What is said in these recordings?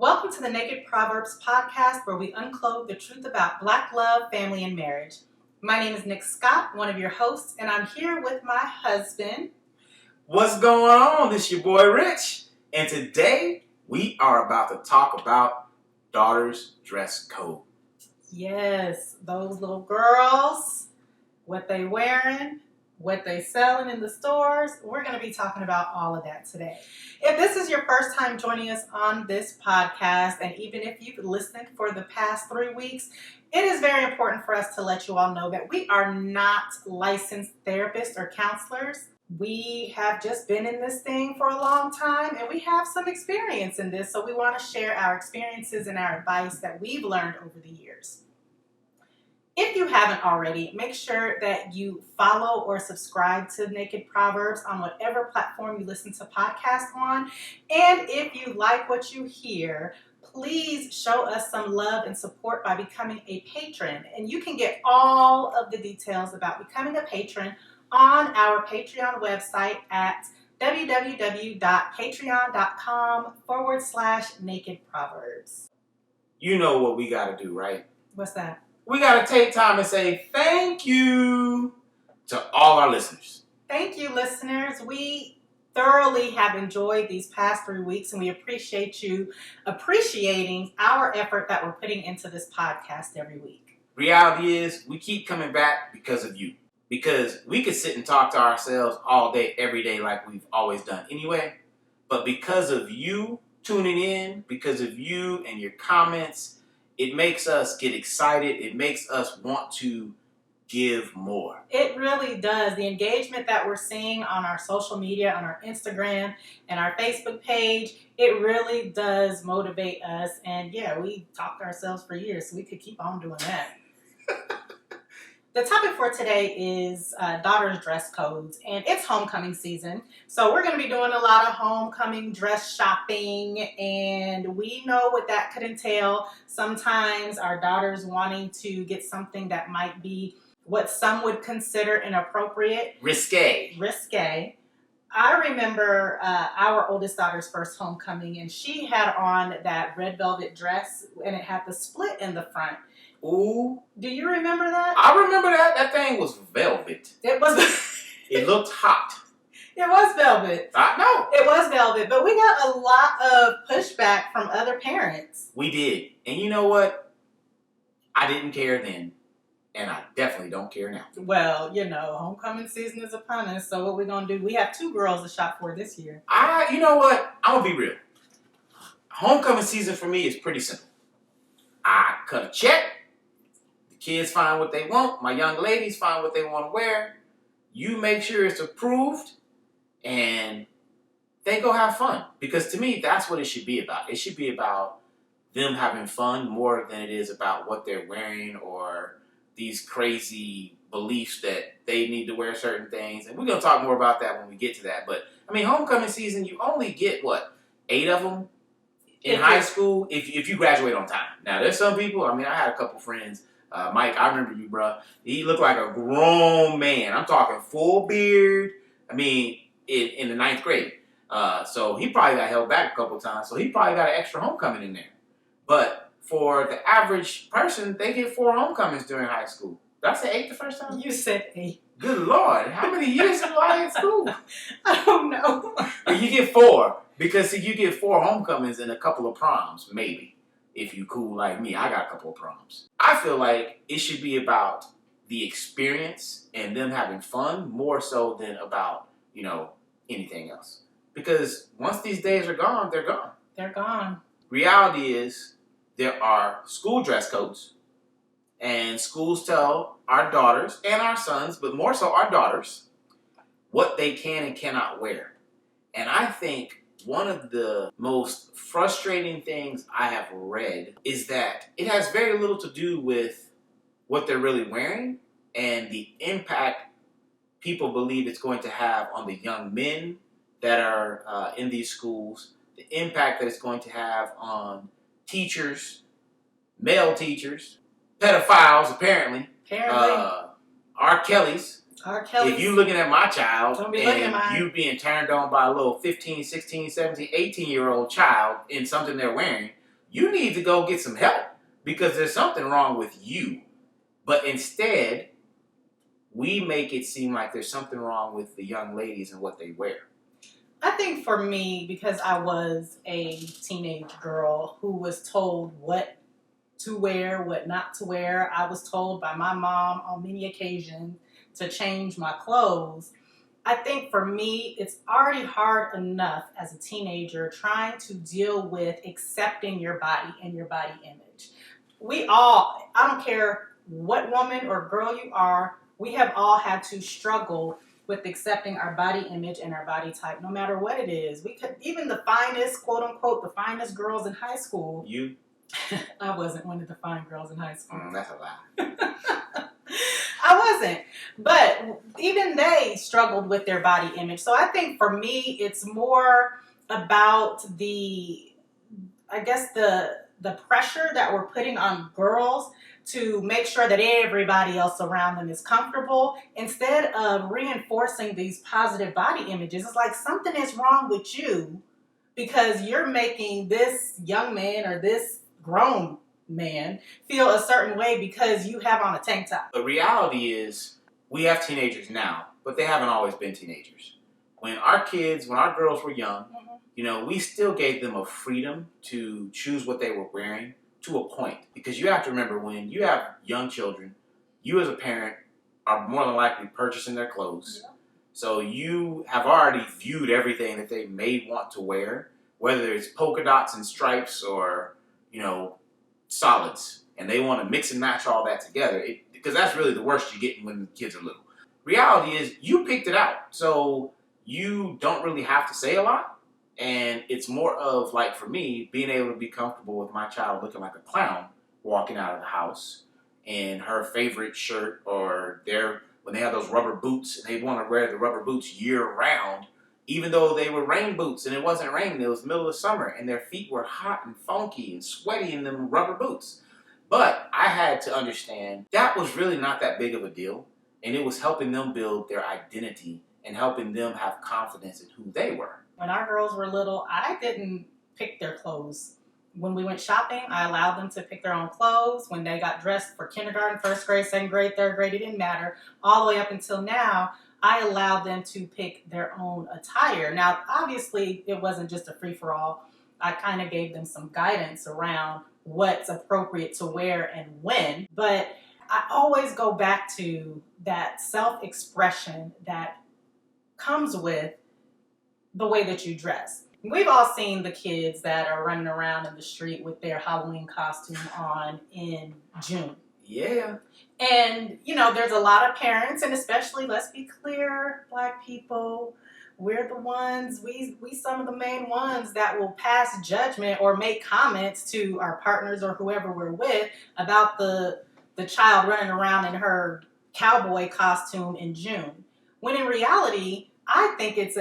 Welcome to the Naked Proverbs podcast, where we unclothe the truth about Black love, family, and marriage. My name is Nick Scott, one of your hosts, and I'm here with my husband. What's going on? This is your boy Rich, and today we are about to talk about daughter's dress code. Yes, those little girls, what they wearing, what they selling in the stores. We're going to be talking about all of that today. If this is your first time joining us on this podcast, and even if you've listened for the past 3 weeks, it is very important for us to let you all know that we are not licensed therapists or counselors. We have just been in this thing for a long time, and we have some experience in this, so we want to share our experiences and our advice that we've learned over the years. If you haven't already, make sure that you follow or subscribe to Naked Proverbs on whatever platform you listen to podcasts on. And if you like what you hear, please show us some love and support by becoming a patron. And you can get all of the details about becoming a patron on our Patreon website at www.patreon.com/Naked Proverbs. You know what we got to do, right? What's that? We got to take time and say thank you to all our listeners. Thank you, listeners. We thoroughly have enjoyed these past 3 weeks, and we appreciate you appreciating our effort that we're putting into this podcast every week. Reality is, we keep coming back because of you. Because we could sit and talk to ourselves all day, every day, like we've always done anyway. But because of you tuning in, because of you and your comments, it makes us get excited. It makes us want to give more. It really does. The engagement that we're seeing on our social media, on our Instagram and our Facebook page, it really does motivate us. And yeah, we talked to ourselves for years, so we could keep on doing that. The topic for today is daughter's dress codes, and it's homecoming season. So we're going to be doing a lot of homecoming dress shopping, and we know what that could entail. Sometimes our daughters wanting to get something that might be what some would consider inappropriate. Risque. I remember our oldest daughter's first homecoming, and she had on that red velvet dress, and it had the split in the front. Ooh. Do you remember that? I remember that. That thing was velvet. It was. It looked hot. It was velvet. I know. It was velvet, but we got a lot of pushback from other parents. We did. And you know what? I didn't care then, and I definitely don't care now. Well, you know, homecoming season is upon us, so what we're going to do, we have 2 girls to shop for this year. You know what? I'm going to be real. Homecoming season for me is pretty simple. I cut a check. Kids find what they want. My young ladies find what they want to wear. You make sure it's approved, and they go have fun. Because to me, that's what it should be about. It should be about them having fun more than it is about what they're wearing or these crazy beliefs that they need to wear certain things. And we're going to talk more about that when we get to that. But, I mean, homecoming season, you only get, 8 of them in high school if you graduate on time. Now, there's some people, I had a couple friends. Mike, I remember you, bro. He looked like a grown man. I'm talking full beard. In the 9th grade. So he probably got held back a couple times. So he probably got an extra homecoming in there. But for the average person, they get 4 homecomings during high school. Did I say 8 the first time? You said 8. Good Lord. How many years am I in school? I don't know. You get 4. Because see, you get 4 homecomings and a couple of proms, maybe. If you cool like me, I got a couple of proms. I feel like it should be about the experience and them having fun more so than about, anything else. Because once these days are gone, they're gone. They're gone. Reality is there are school dress codes, and schools tell our daughters and our sons, but more so our daughters, what they can and cannot wear. And I think one of the most frustrating things I have read is that it has very little to do with what they're really wearing and the impact people believe it's going to have on the young men that are in these schools, the impact that it's going to have on teachers, male teachers, pedophiles apparently. R. Kelly's. If you looking at my child and you being turned on by a little 15, 16, 17, 18-year-old child in something they're wearing, you need to go get some help because there's something wrong with you. But instead, we make it seem like there's something wrong with the young ladies and what they wear. I think for me, because I was a teenage girl who was told what to wear, what not to wear, I was told by my mom on many occasions to change my clothes. I think for me, it's already hard enough as a teenager trying to deal with accepting your body and your body image. I don't care what woman or girl you are, we have all had to struggle with accepting our body image and our body type, no matter what it is. We could, even the finest, quote unquote, the finest girls in high school. You? I wasn't one of the fine girls in high school. That's a lie. I wasn't. But even they struggled with their body image. So I think for me, it's more about the pressure that we're putting on girls to make sure that everybody else around them is comfortable instead of reinforcing these positive body images. It's like something is wrong with you because you're making this young man or this grown man feel a certain way because you have on a tank top. The reality is we have teenagers now, but they haven't always been teenagers. When our girls were young, we still gave them a freedom to choose what they were wearing to a point. Because you have to remember, when you have young children, you as a parent are more than likely purchasing their clothes. Yeah. So you have already viewed everything that they may want to wear, whether it's polka dots and stripes or, solids. And they want to mix and match all that together. Because that's really the worst you get when the kids are little. Reality is you picked it out. So you don't really have to say a lot. And it's more of, like, for me, being able to be comfortable with my child looking like a clown walking out of the house in her favorite shirt, or when they have those rubber boots and they want to wear the rubber boots year round, even though they were rain boots and it wasn't raining, it was the middle of summer and their feet were hot and funky and sweaty in them rubber boots. But I had to understand that was really not that big of a deal, and it was helping them build their identity and helping them have confidence in who they were. When our girls were little, I didn't pick their clothes. When we went shopping, I allowed them to pick their own clothes. When they got dressed for kindergarten, first grade, second grade, third grade, it didn't matter. All the way up until now, I allowed them to pick their own attire. Now, obviously, it wasn't just a free-for-all. I kind of gave them some guidance around what's appropriate to wear and when. But I always go back to that self-expression that comes with the way that you dress. We've all seen the kids that are running around in the street with their Halloween costume on in June. Yeah. And, there's a lot of parents, and especially, let's be clear, Black people, we're the ones, we some of the main ones that will pass judgment or make comments to our partners or whoever we're with about the child running around in her cowboy costume in June. When in reality, I think it's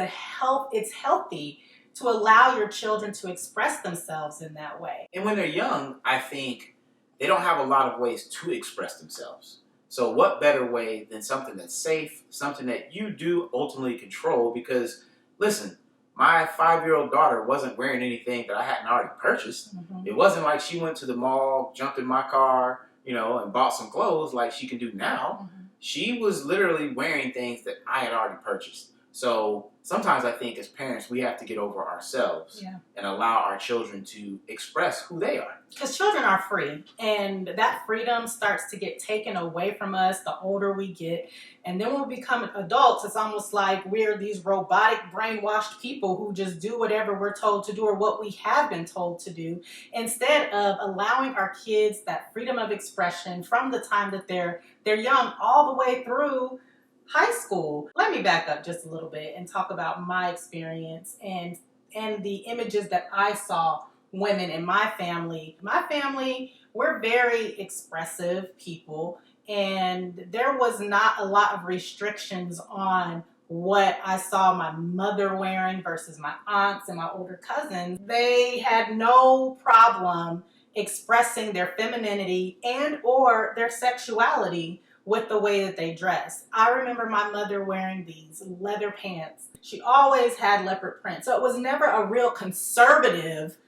healthy to allow your children to express themselves in that way. And when they're young, I think they don't have a lot of ways to express themselves. So what better way than something that's safe, something that you do ultimately control? Because, listen, my 5-year-old daughter wasn't wearing anything that I hadn't already purchased. Mm-hmm. It wasn't like she went to the mall, jumped in my car, and bought some clothes like she can do now. Mm-hmm. She was literally wearing things that I had already purchased. So sometimes I think as parents, we have to get over ourselves and allow our children to express who they are. Because children are free, and that freedom starts to get taken away from us the older we get. And then when we become adults, it's almost like we're these robotic, brainwashed people who just do whatever we're told to do or what we have been told to do, instead of allowing our kids that freedom of expression from the time that they're young all the way through high school. Let me back up just a little bit and talk about my experience and the images that I saw women in my family. My family, we're very expressive people, and there was not a lot of restrictions on what I saw my mother wearing versus my aunts and my older cousins. They had no problem expressing their femininity and or their sexuality with the way that they dress. I remember my mother wearing these leather pants. She always had leopard print. So it was never a real conservative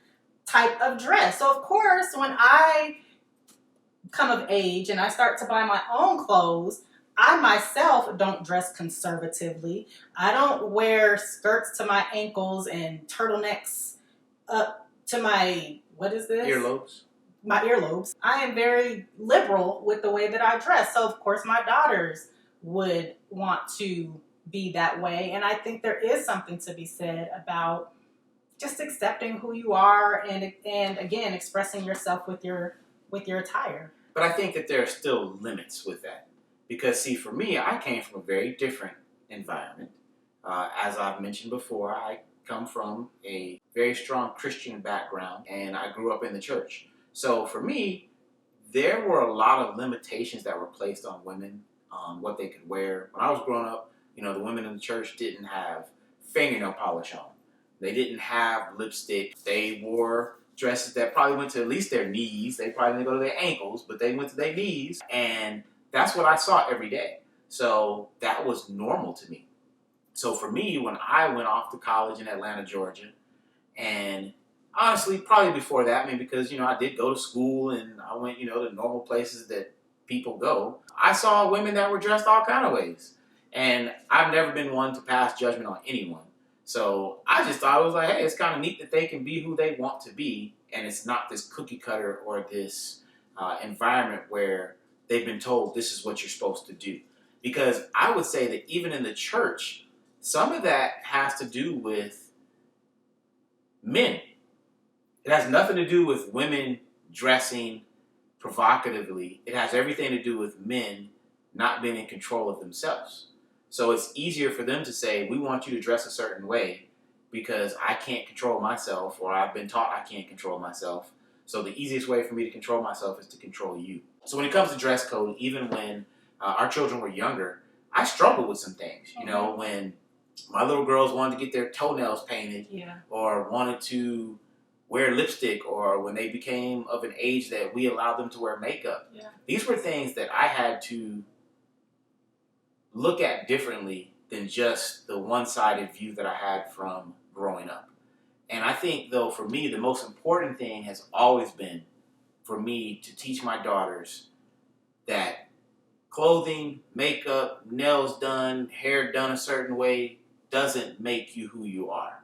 type of dress. So of course, when I come of age and I start to buy my own clothes, I myself don't dress conservatively. I don't wear skirts to my ankles and turtlenecks up to my, what is this? Earlobes. My earlobes. I am very liberal with the way that I dress. So of course my daughters would want to be that way. And I think there is something to be said about just accepting who you are and again expressing yourself with your attire. But I think that there are still limits with that. Because, see, for me, I came from a very different environment. As I've mentioned before, I come from a very strong Christian background, and I grew up in the church. So for me, there were a lot of limitations that were placed on women, on what they could wear. When I was growing up, the women in the church didn't have fingernail polish on. They didn't have lipstick. They wore dresses that probably went to at least their knees. They probably didn't go to their ankles, but they went to their knees. And that's what I saw every day. So that was normal to me. So for me, when I went off to college in Atlanta, Georgia, and honestly, probably before that, because, I did go to school and I went, to normal places that people go, I saw women that were dressed all kind of ways. And I've never been one to pass judgment on anyone. So I just thought it was like, hey, it's kind of neat that they can be who they want to be. And it's not this cookie cutter or this environment where they've been told this is what you're supposed to do. Because I would say that even in the church, some of that has to do with men. It has nothing to do with women dressing provocatively. It has everything to do with men not being in control of themselves. So it's easier for them to say, we want you to dress a certain way because I can't control myself, or I've been taught I can't control myself. So the easiest way for me to control myself is to control you. So when it comes to dress code, even when our children were younger, I struggled with some things. When my little girls wanted to get their toenails painted, or wanted to wear lipstick, or when they became of an age that we allowed them to wear makeup. These were things that I had to look at differently than just the one-sided view that I had from growing up. And I think, though, for me, the most important thing has always been for me to teach my daughters that clothing, makeup, nails done, hair done a certain way doesn't make you who you are.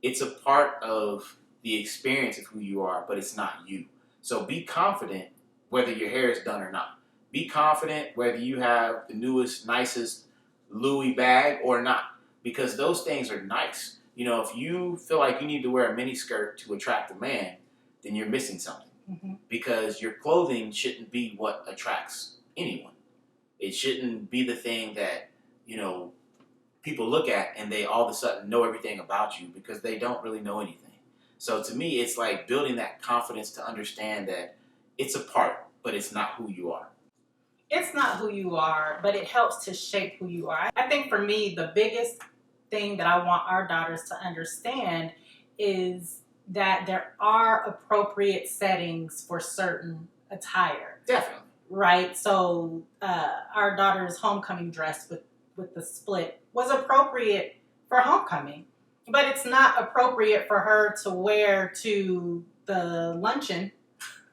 It's a part of the experience of who you are, but it's not you. So be confident whether your hair is done or not. Be confident whether you have the newest, nicest Louis bag or not, because those things are nice. If you feel like you need to wear a mini skirt to attract a man, then you're missing something. Because your clothing shouldn't be what attracts anyone. It shouldn't be the thing that, people look at and they all of a sudden know everything about you, because they don't really know anything. So to me, it's like building that confidence to understand that it's a part, but it's not who you are. It's not who you are, but it helps to shape who you are. I think for me, the biggest thing that I want our daughters to understand is that there are appropriate settings for certain attire. Definitely. Right? So our daughter's homecoming dress with the split was appropriate for homecoming, but it's not appropriate for her to wear to the luncheon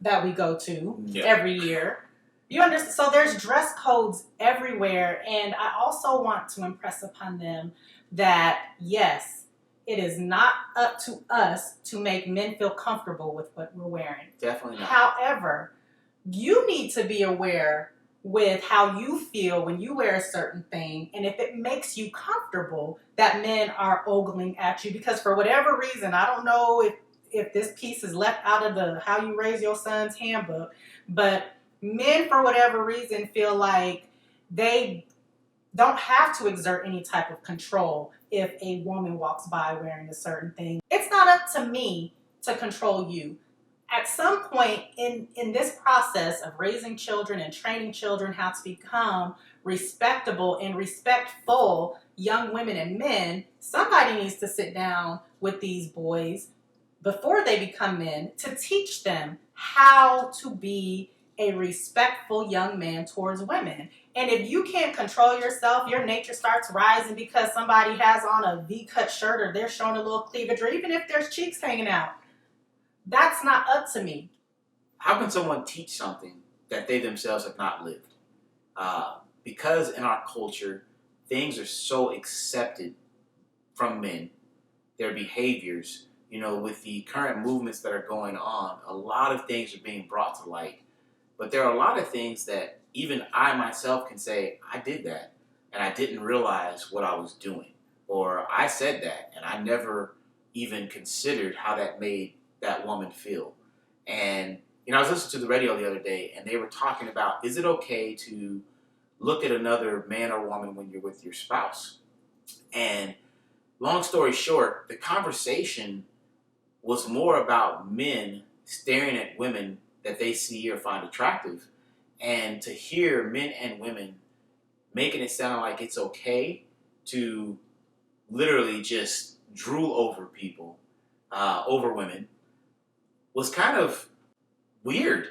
that we go to every year. You understand? So there's dress codes everywhere, and I also want to impress upon them that, yes, it is not up to us to make men feel comfortable with what we're wearing. Definitely not. However, you need to be aware with how you feel when you wear a certain thing, and if it makes you comfortable, that men are ogling at you, because for whatever reason, I don't know if this piece is left out of the How You Raise Your Son's handbook, but men, for whatever reason, feel like they don't have to exert any type of control if a woman walks by wearing a certain thing. It's not up to me to control you. At some point in this process of raising children and training children how to become respectable and respectful young women and men, somebody needs to sit down with these boys before they become men to teach them how to be a respectful young man towards women. And if you can't control yourself, your nature starts rising because somebody has on a V-cut shirt or they're showing a little cleavage, or even if there's cheeks hanging out. That's not up to me. How can someone teach something that they themselves have not lived? Because in our culture, things are so accepted from men, their behaviors, with the current movements that are going on, a lot of things are being brought to light. But there are a lot of things that even I myself can say, I did that, and I didn't realize what I was doing. Or I said that, and I never even considered how that made that woman feel. And, I was listening to the radio the other day, and they were talking about, is it okay to look at another man or woman when you're with your spouse? And long story short, the conversation was more about men staring at women that they see or find attractive, and to hear men and women making it sound like it's okay to literally just drool over people, over women, was kind of weird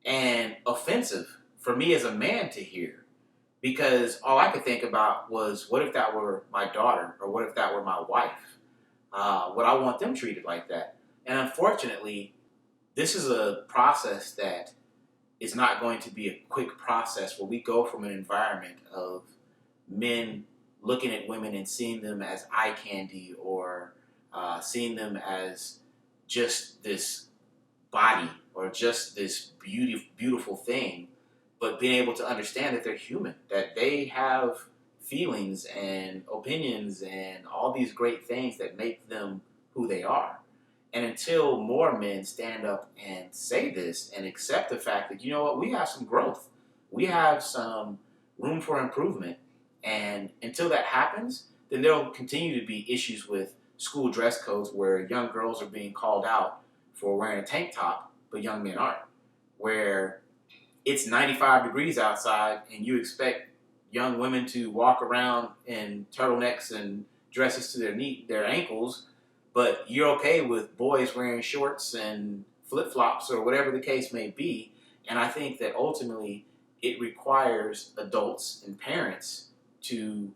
and offensive for me as a man to hear. Because all I could think about was, what if that were my daughter, or what if that were my wife? Would I want them treated like that? And unfortunately, this is a process that is not going to be a quick process, where we go from an environment of men looking at women and seeing them as eye candy, or seeing them as just this body, or just this beautiful thing, but being able to understand that they're human, that they have feelings and opinions and all these great things that make them who they are. And until more men stand up and say this and accept the fact that, we have some growth, we have some room for improvement, and until that happens, then there'll continue to be issues with school dress codes where young girls are being called out for wearing a tank top, but young men aren't. Where it's 95 degrees outside and you expect young women to walk around in turtlenecks and dresses to their ankles, but you're okay with boys wearing shorts and flip-flops or whatever the case may be. And I think that ultimately it requires adults and parents to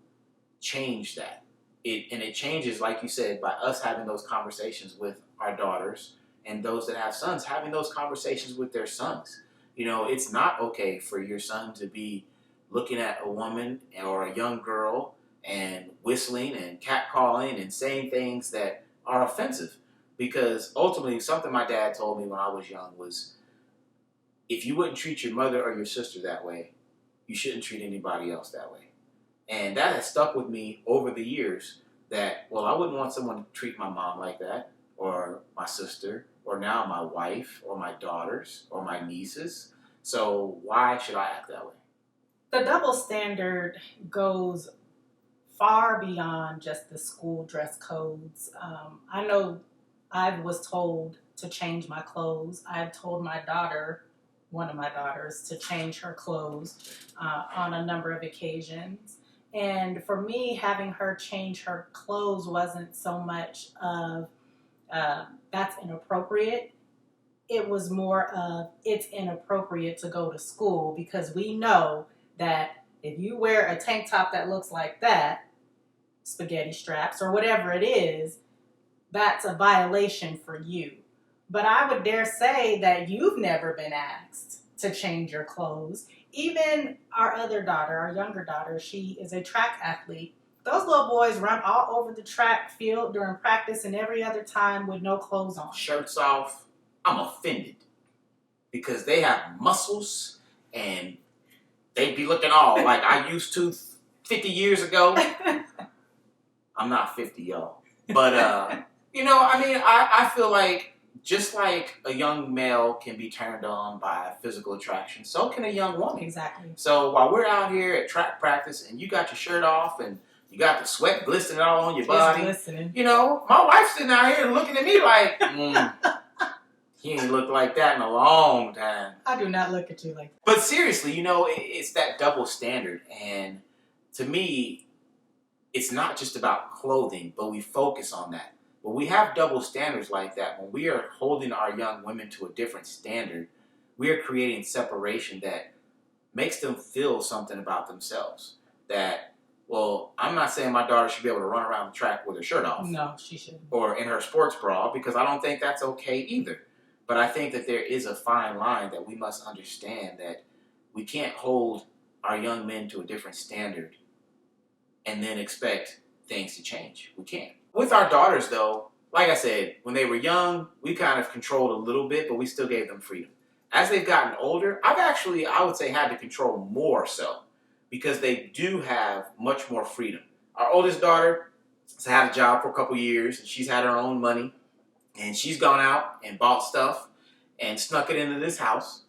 change that. It changes, like you said, by us having those conversations with our daughters, and those that have sons having those conversations with their sons. It's not okay for your son to be looking at a woman or a young girl and whistling and catcalling and saying things that are offensive. Because ultimately, something my dad told me when I was young was, if you wouldn't treat your mother or your sister that way, you shouldn't treat anybody else that way. And that has stuck with me over the years, that, well, I wouldn't want someone to treat my mom like that, or my sister, or now my wife, or my daughters, or my nieces. So why should I act that way? The double standard goes far beyond just the school dress codes. I know I was told to change my clothes. I've told one of my daughters, to change her clothes on a number of occasions. And for me, having her change her clothes wasn't so much of that's inappropriate. It was more of, it's inappropriate to go to school, because we know that if you wear a tank top that looks like that, spaghetti straps or whatever it is, that's a violation for you. But I would dare say that you've never been asked to change your clothes. Even our other daughter, our younger daughter, she is a track athlete. Those little boys run all over the track field during practice and every other time with no clothes on. Shirts off. I'm offended. Because they have muscles and they be looking all like I used to 50 years ago. I'm not 50, y'all. But, I feel like, just like a young male can be turned on by physical attraction, so can a young woman. Exactly. So while we're out here at track practice and you got your shirt off and you got the sweat glistening all on your body, my wife's sitting out here looking at me like, he ain't looked like that in a long time. I do not look at you like that. But seriously, it's that double standard. And to me, it's not just about clothing, but we focus on that. When we have double standards like that, when we are holding our young women to a different standard, we are creating separation that makes them feel something about themselves. That, well, I'm not saying my daughter should be able to run around the track with her shirt off. No, she shouldn't. Or in her sports bra, because I don't think that's okay either. But I think that there is a fine line that we must understand, that we can't hold our young men to a different standard and then expect things to change. We can't. With our daughters, though, like I said, when they were young, we kind of controlled a little bit, but we still gave them freedom. As they've gotten older, I would say, had to control more so, because they do have much more freedom. Our oldest daughter has had a job for a couple years, and she's had her own money, and she's gone out and bought stuff and snuck it into this house.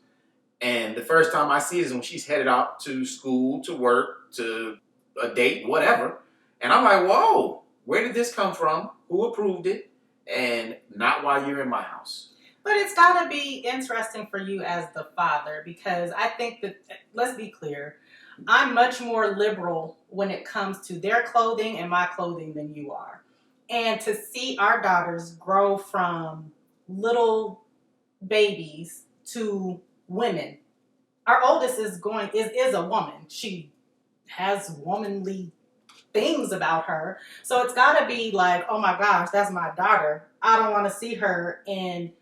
And the first time I see it is when she's headed out to school, to work, to a date, whatever. And I'm like, whoa, where did this come from? Who approved it? And not while you're in my house. But it's got to be interesting for you as the father, because I think that, let's be clear, I'm much more liberal when it comes to their clothing and my clothing than you are. And to see our daughters grow from little babies to women. Our oldest is a woman. She has womanly things about her. So it's got to be like, oh my gosh, that's my daughter. I don't want to see her in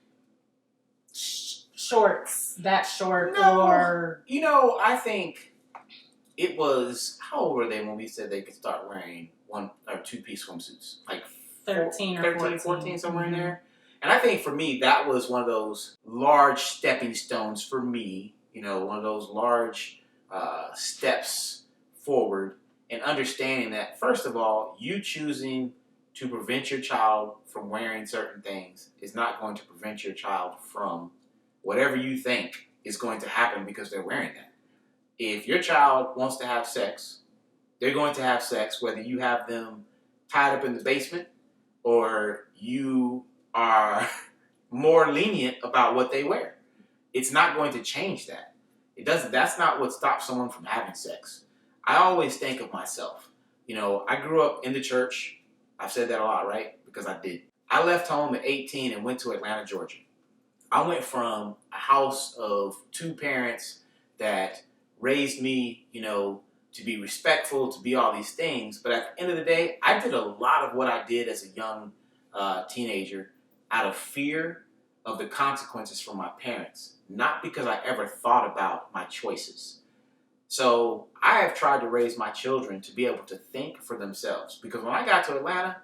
shorts that short. No, or I think it was, how old were they when we said they could start wearing one or two-piece swimsuits? Like 13 or 14, somewhere in there. And I think for me, that was one of those large stepping stones for me, one of those large steps forward, and understanding that, first of all, you choosing to prevent your child from wearing certain things is not going to prevent your child from whatever you think is going to happen because they're wearing that. If your child wants to have sex, they're going to have sex, whether you have them tied up in the basement or you are more lenient about what they wear. It's not going to change that. That's not what stops someone from having sex. I always think of myself. I grew up in the church. I've said that a lot, right? Because I did. I left home at 18 and went to Atlanta, Georgia. I went from a house of two parents that raised me, to be respectful, to be all these things. But at the end of the day, I did a lot of what I did as a young teenager out of fear of the consequences from my parents, not because I ever thought about my choices. So I have tried to raise my children to be able to think for themselves. Because when I got to Atlanta,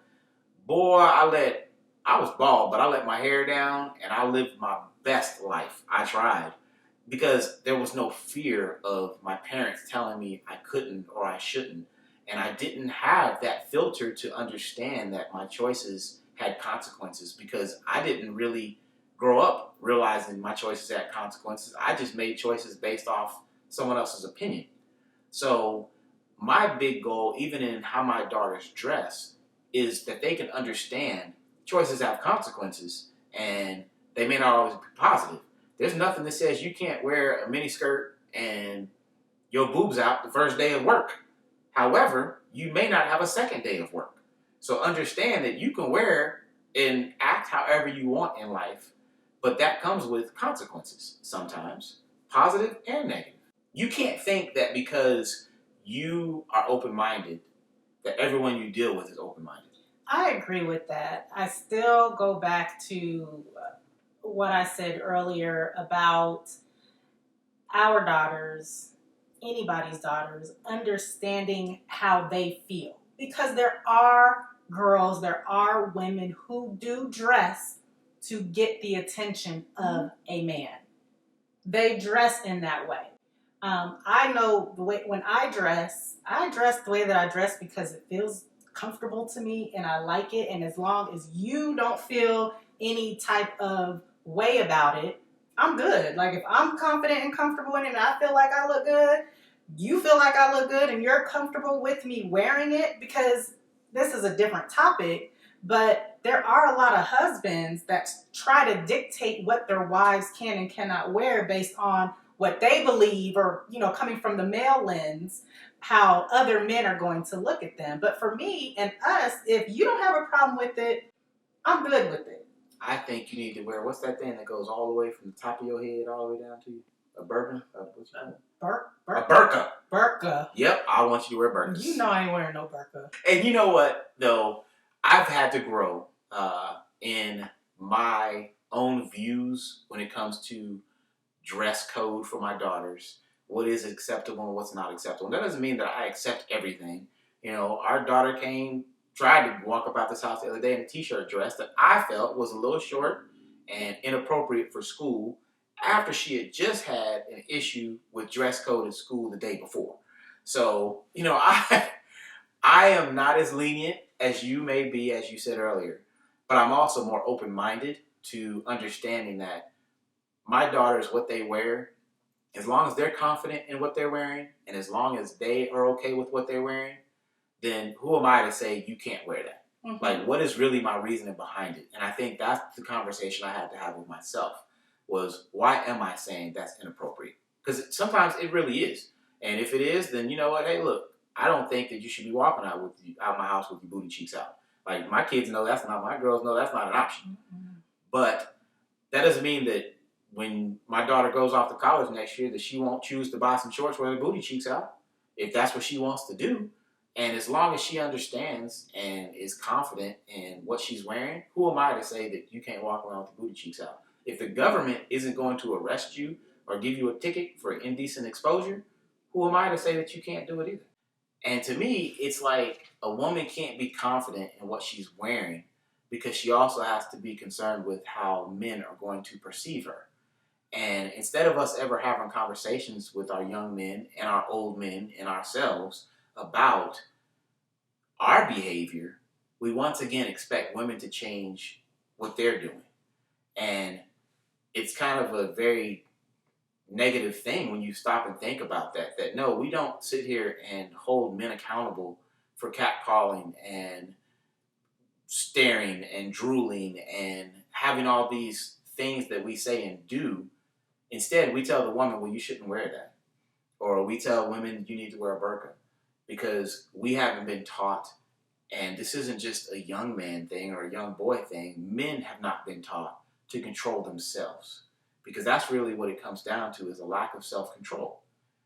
boy, I was bald, but I let my hair down and I lived my best life. I tried. Because there was no fear of my parents telling me I couldn't or I shouldn't. And I didn't have that filter to understand that my choices had consequences, because I didn't really grow up realizing my choices had consequences. I just made choices based off someone else's opinion. So my big goal, even in how my daughters dress, is that they can understand choices have consequences, and they may not always be positive. There's nothing that says you can't wear a mini skirt and your boobs out the first day of work. However, you may not have a second day of work. So understand that you can wear and act however you want in life, but that comes with consequences sometimes, positive and negative. You can't think that because you are open-minded that everyone you deal with is open-minded. I agree with that. I still go back to what I said earlier about our daughters, anybody's daughters, understanding how they feel. Because there are girls, there are women who do dress to get the attention of a man. They dress in that way. I know the way when I dress the way that I dress because it feels comfortable to me and I like it. And as long as you don't feel any type of way about it, I'm good. Like if I'm confident and comfortable in it and I feel like I look good, you feel like I look good and you're comfortable with me wearing it, because this is a different topic, but there are a lot of husbands that try to dictate what their wives can and cannot wear based on what they believe, or, coming from the male lens, how other men are going to look at them. But for me and us, if you don't have a problem with it, I'm good with it. I think you need to wear, what's that thing that goes all the way from the top of your head all the way down to you? A burqa? What's it called? A burqa. Burqa. Yep, I want you to wear burqas. You know I ain't wearing no burqa. And you know what, though? I've had to grow in my own views when it comes to dress code for my daughters, what is acceptable and what's not acceptable. And that doesn't mean that I accept everything. Our daughter tried to walk about this house the other day in a t-shirt dress that I felt was a little short and inappropriate for school after she had just had an issue with dress code at school the day before. So, I am not as lenient as you may be, as you said earlier, but I'm also more open-minded to understanding that my daughters, what they wear, as long as they're confident in what they're wearing, and as long as they are okay with what they're wearing, then who am I to say you can't wear that? Mm-hmm. Like, what is really my reasoning behind it? And I think that's the conversation I had to have with myself was, why am I saying that's inappropriate? Because sometimes it really is. And if it is, then you know what? Hey, look, I don't think that you should be walking out of my house with your booty cheeks out. Like, my kids know that's not, my girls know that's not an option. Mm-hmm. But that doesn't mean that when my daughter goes off to college next year that she won't choose to buy some shorts with her booty cheeks out, if that's what she wants to do. And as long as she understands and is confident in what she's wearing, who am I to say that you can't walk around with the booty cheeks out? If the government isn't going to arrest you or give you a ticket for indecent exposure, who am I to say that you can't do it either? And to me, it's like a woman can't be confident in what she's wearing because she also has to be concerned with how men are going to perceive her. And instead of us ever having conversations with our young men and our old men and ourselves about our behavior, we once again expect women to change what they're doing. And it's kind of a very negative thing when you stop and think about that no, we don't sit here and hold men accountable for catcalling and staring and drooling and having all these things that we say and do. Instead, we tell the woman, well, you shouldn't wear that. Or we tell women, you need to wear a burqa. Because we haven't been taught, and this isn't just a young man thing or a young boy thing, men have not been taught to control themselves. Because that's really what it comes down to, is a lack of self-control.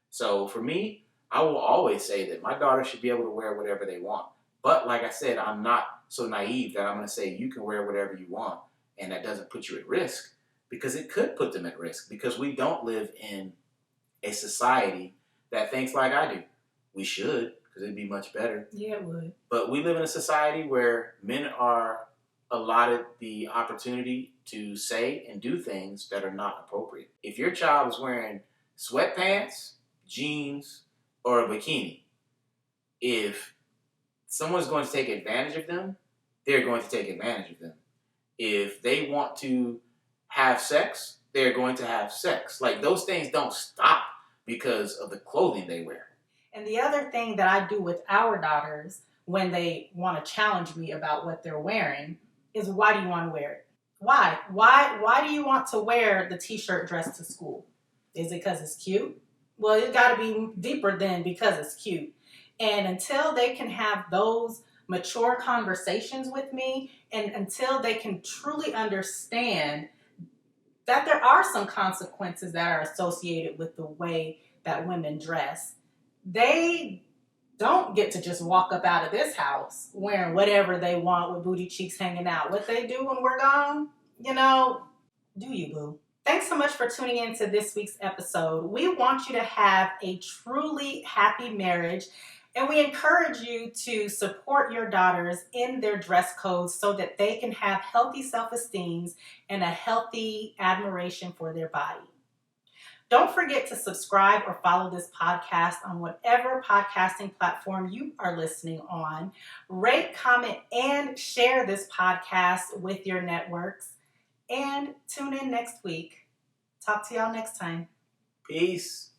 So for me, I will always say that my daughter should be able to wear whatever they want. But like I said, I'm not so naive that I'm going to say you can wear whatever you want and that doesn't put you at risk, because it could put them at risk, because we don't live in a society that thinks like I do. We should, because it'd be much better. Yeah, it would. But we live in a society where men are allotted the opportunity to say and do things that are not appropriate. If your child is wearing sweatpants, jeans, or a bikini, if someone's going to take advantage of them, they're going to take advantage of them. If they want to have sex, they're going to have sex. Like, those things don't stop because of the clothing they wear. And the other thing that I do with our daughters when they want to challenge me about what they're wearing is, why do you want to wear it? Why? Why do you want to wear the t-shirt dress to school? Is it because it's cute? Well, it's got to be deeper than because it's cute. And until they can have those mature conversations with me, and until they can truly understand that there are some consequences that are associated with the way that women dress, they don't get to just walk up out of this house wearing whatever they want with booty cheeks hanging out. What they do when we're gone, do you, boo? Thanks so much for tuning in to this week's episode. We want you to have a truly happy marriage, and we encourage you to support your daughters in their dress codes so that they can have healthy self-esteem and a healthy admiration for their body. Don't forget to subscribe or follow this podcast on whatever podcasting platform you are listening on. Rate, comment, and share this podcast with your networks. And tune in next week. Talk to y'all next time. Peace.